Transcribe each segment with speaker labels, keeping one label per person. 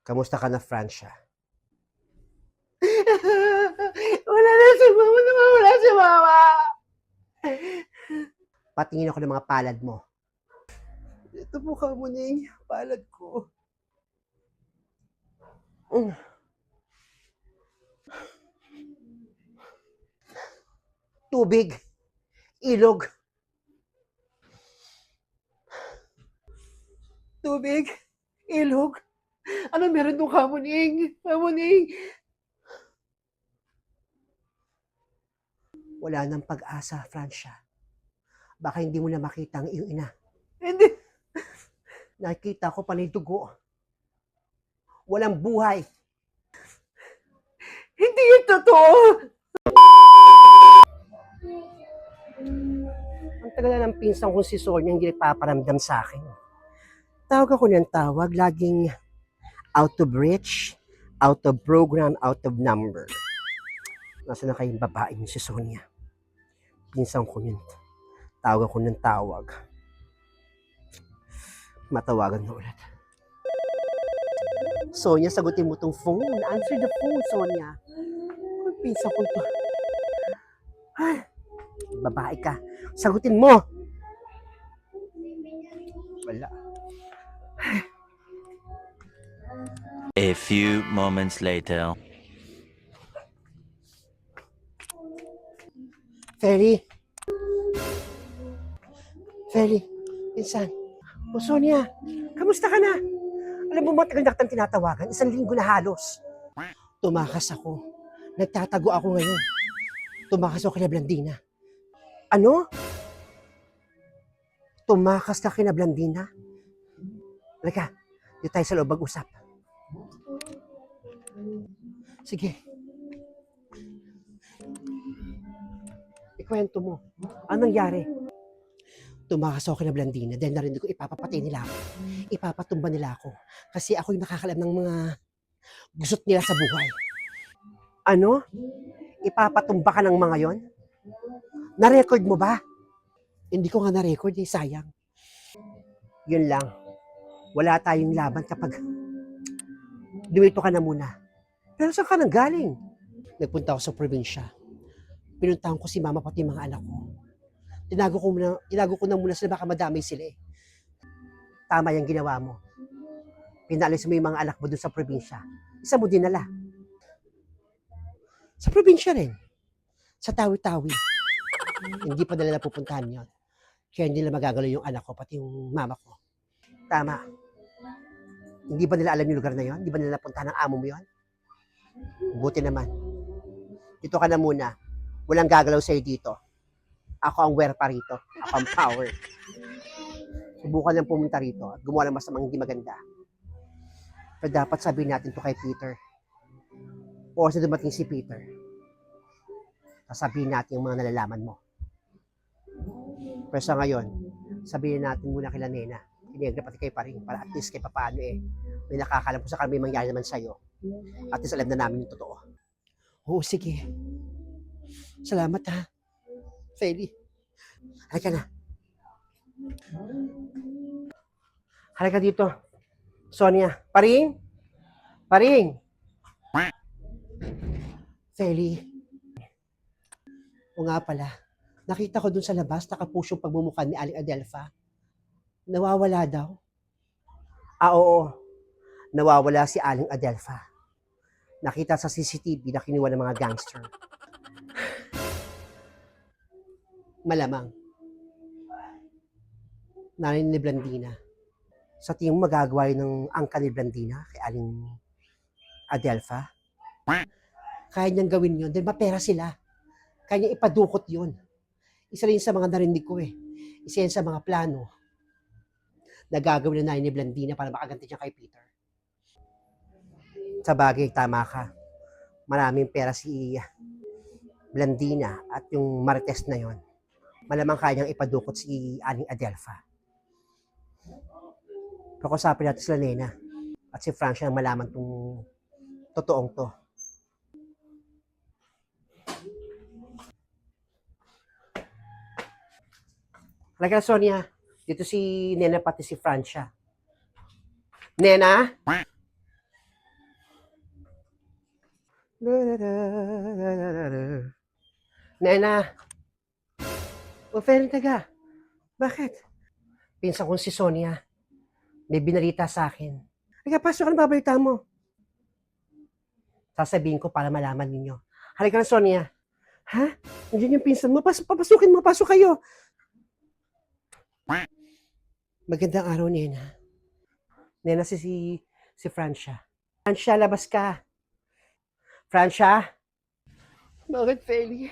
Speaker 1: Kamusta ka na, Francia?
Speaker 2: Wala na si mama, nawawala si mama.
Speaker 1: Patingin ako ng mga palad mo.
Speaker 2: Ito po ka mo ning palad ko.
Speaker 1: Tubig, ilog,
Speaker 2: Tubig, ilog. Ano meron nung kamuning? Kamuning.
Speaker 1: wala nang pag-asa, Francia. Baka hindi mo na makita ang iyong ina.
Speaker 2: Hindi,
Speaker 1: Nakikita ko pa dugo. Walang buhay.
Speaker 2: hindi yung totoo.
Speaker 1: Ang tagal na ng pinsan kong si Sonia hindi nagpaparamdam sa akin. Tawag ako ng tawag, laging out of reach, out of program, out of number. Nasa na kayong babae niyo si Sonia? Pinsan ko yun. Tawag ako ng tawag. Matawagan na ulit. Sonia, sagutin mo tong phone. Answer the phone, Sonia. Ay, pinsan ko to. Ay, babae ka. Sagutin mo. Wala.
Speaker 3: A few moments later.
Speaker 1: Ferry. Ferry. Pinsan. O Sonia, kamusta ka na? Alam mo, matagal na kitang tinatawagan. 1 linggo na halos. Tumakas ako. Nagtatago ako ngayon. Tumakas ako kina Blandina. Ano? Tumakas ka kina Blandina? Halika, dito tayo sa loob mag-usap. Sige. Ikwento mo. Anong nangyari? Tumakas ako kina Blandina dahil narinig ko ipapapatay nila ako. Ipapatumba nila ako. Kasi ako yung nakakalam ng mga gusot nila sa buhay. Ano? Ipapatumba ka ng mga yon? Na-record mo ba? Hindi ko nga na-record eh, sayang. Yun lang. Wala tayong laban kapag dumito ka na muna. Pero saan ka nang galing? Nagpunta ako sa probinsya. Pinuntahan ko si mama pati mga anak ko. Tinago ko na muna sila baka madamay sila eh. Tama yung ginawa mo. Pinalis mo yung mga anak mo dun sa probinsya. Isa mo dinala. Sa probinsya rin. Sa Tawi-Tawi. Hindi pa nila napupuntahan yon. Kaya hindi nila magagalaw yung anak ko, pati yung mama ko. Tama. Hindi ba nila alam yung lugar na yon? Hindi ba nila napuntahan ng amo mo yon? Buti naman. Dito ka na muna. Walang gagalaw sa'yo dito. Ako ang werpa rito. Ako ang power. Subukan lang pumunta rito at gumawa ng masamang hindi maganda. Pero dapat sabihin natin to kay Peter. O sa dumating si Peter, sasabihin natin yung mga nalalaman mo. Pero sa ngayon, sabihin natin muna kila Nena, Negra pati kay Paring, para at least kay papaano eh, may nakakalam ko sa may mangyari naman sa'yo. At least alam na namin yung totoo. Oo, sige. Salamat ha. Feli. Halika na. Halika dito. Sonia. Paring? Paring? Feli. O nga pala, nakita ko dun sa labas, nakapush yung pagmumukha ni Aling Adelfa. Nawawala daw. Ah, oo. Nawawala si Aling Adelfa. Nakita sa CCTV na kinuha ng mga gangster. Malamang. Nanay ni Blandina. Sa tingin mo magagawa yun ng angka ni Blandina kay Aling Adelfa? Kaya niyang gawin yun dahil mapera sila. Kaya niya ipadukot yun. Isa rin sa mga narinig ko eh. Isa yan sa mga plano na gagawin na nanay ni Blandina para makaganti niya kay Peter. Sa bagay, tama ka. Maraming pera si Blandina at yung Marites na yon. Malamang kaya niyang ipadukot si Aling Adelfa. Pakusapin natin sila Nena at si Francia na malaman tong totoong to. Halika na, Sonia. Dito si Nena pati si Francia. Nena? Nena, o Feli, taga, bakit? Pinsan kong si Sonia, may binalita sa akin. Halika, pasok ka na babalita mo. Sasabihin ko para malaman ninyo. Halika na, Sonia. Ha? Nandiyan yung pinsan mo. Papasukin mo. Pasok kayo. Magandang araw, Nena. Nena, si Francia. Francia, labas ka. Francia?
Speaker 2: Bakit, Feli?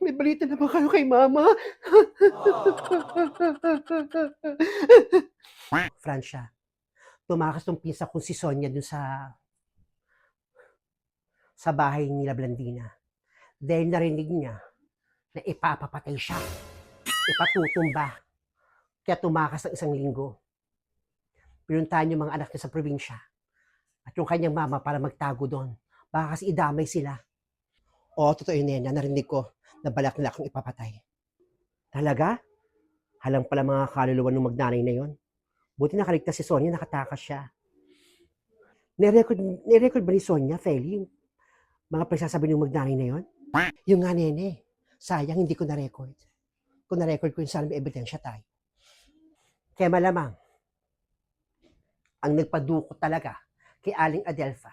Speaker 2: May balita na ba kayo kay Mama?
Speaker 1: Francia, tumakas tong pinsan kong si Sonia dun sa bahay nila Blandina. Dahil narinig niya na ipapapatay siya. Ipatutumba. Kaya tumakas ng 1 linggo. Pinuntahan yung mga anak niya sa probinsya. At yung kanyang mama para magtago doon. Baka kasi idamay sila. Oo, totoo yun, Nena. Narinig ko na balak nila akong ipapatay. Talaga? Halang pala mga kaluluwa ng magnanay na yon. Buti nakaligtas si Sonia, nakatakas siya. Nirecord ba ni Sonia, Feli, yung mga pagsasabi ng magnanay na yon? Yung nga, Nene. Sayang, hindi ko na-record. Kung na-record ko yun, sana may ebidensya tayo. Kaya malamang, ang nagpadukot talaga kay Aling Adelfa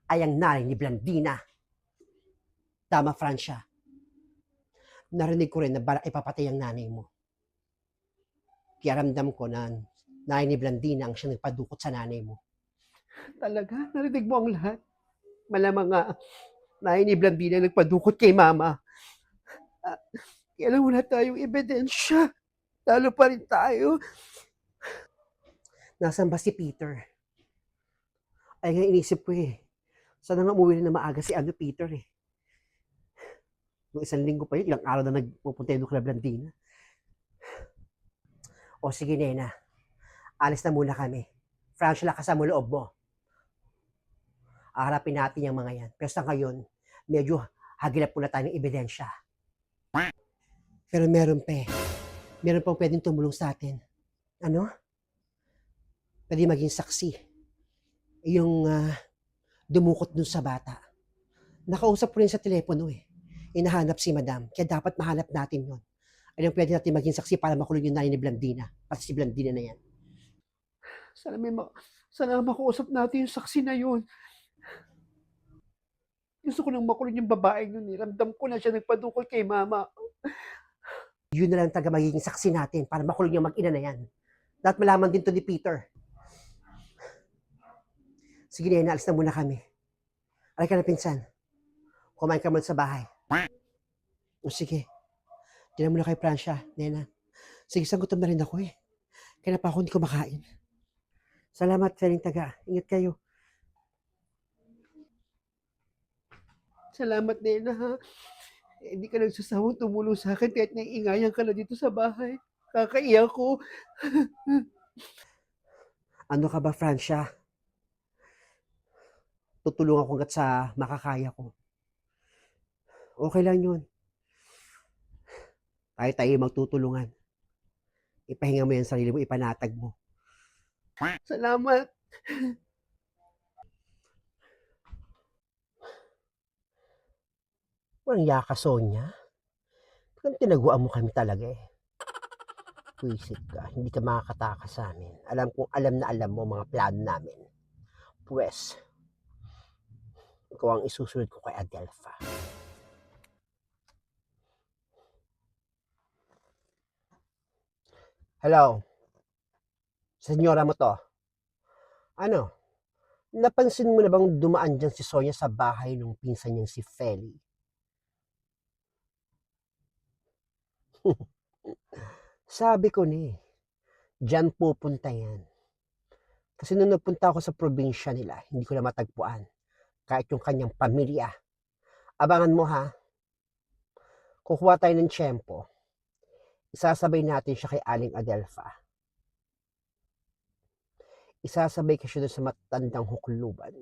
Speaker 1: ay ang nanay ni Blandina. Tama, Francia. Narinig ko rin na balak ipapatay ang nanay mo. Kaya ramdam ko na nanay ni Blandina ang siyang nagpadukot sa nanay mo.
Speaker 2: Talaga? Narinig mo ang lahat? Malamang nga, nanay ni Blandina nagpadukot kay Mama. Kailan wala tayong ebidensya? Talo pa rin tayo.
Speaker 1: Nasaan ba si Peter? Ay nga inisip ko eh. Sana nga umuwi na maaga si Peter eh. Noong 1 linggo pa yun, ilang araw na nagpupunta yun kay Blandina. O sige, Nena. Alis na muna kami. Francia, lakas mo loob mo. Aharapin natin yung mga yan. Pero sa ngayon, medyo hagilap muna tayo ng ebidensya. Pero meron pa eh. Meron pang pwedeng tumulong sa atin. Ano? Pwede maging saksi. Yung dumukot dun sa bata. Nakausap ko rin sa telepono eh. Inahanap si Madam. Kaya dapat mahanap natin yon. Anong pwede natin maging saksi para makulong yung nanay ni Blandina. Pati si Blandina na yan.
Speaker 2: Sana makausap natin yung saksi na yun. Gusto ko nang makulong yung babaeng yun. Ramdam ko na siya nagpadukol kay Mama.
Speaker 1: Yun na lang taga magiging saksi natin para makulong yung mag-ina na yan. Dapat malaman din to ni Peter. Sige, Nena, alis na muna kami. Alay ka na, pinsan. Kumain ka muna sa bahay. O sige. Diyan muna kay Francia, Nena. Sige, gutom na rin ako eh. Kaya pa ako hindi kumakain. Salamat, Feling Taga. Ingat kayo.
Speaker 2: Salamat, Nena, ha? Hindi ka nagsasawang tumulong sa akin kahit naiingayan ka na dito sa bahay. Kakaiyak ko.
Speaker 1: Ano ka ba, Francia? Tutulungan ko hanggat sa makakaya ko. Okay lang yun. Tayo magtutulungan. Ipahinga mo yan sa sarili mo, ipanatag mo.
Speaker 2: Salamat.
Speaker 1: Walang yaka, Sonia. Parang tinaguan mo kami talaga eh. Puisit ka, hindi ka makakatakas sa amin. Alam na alam mo mga plano namin. Pwes, ikaw ang isusunod ko kay Adelfa. Hello? Senyora mo to? Ano? Napansin mo na bang dumaan dyan si Sonia sa bahay nung pinsan niyang si Feli? Sabi ko ni, dyan pupunta yan. Kasi nung nagpunta ako sa probinsya nila, hindi ko na matagpuan. Kahit yung kanyang pamilya. Abangan mo ha. Kukuha tayo ng tiyempo. Isasabay natin siya kay Aling Adelfa. Isasabay ka siya doon sa matandang hukluban.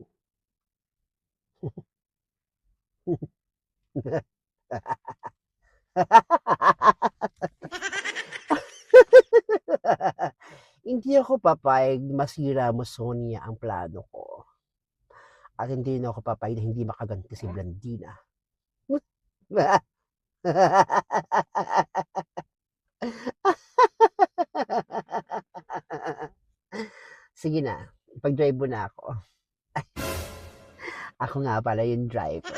Speaker 1: Hindi ako papayag masira mo, Sonia, ang plano ko. At hindi na ako papayag na hindi makaganti si Blandina. Sige na, ipag-drive mo na ako. Ako nga pala yung driver.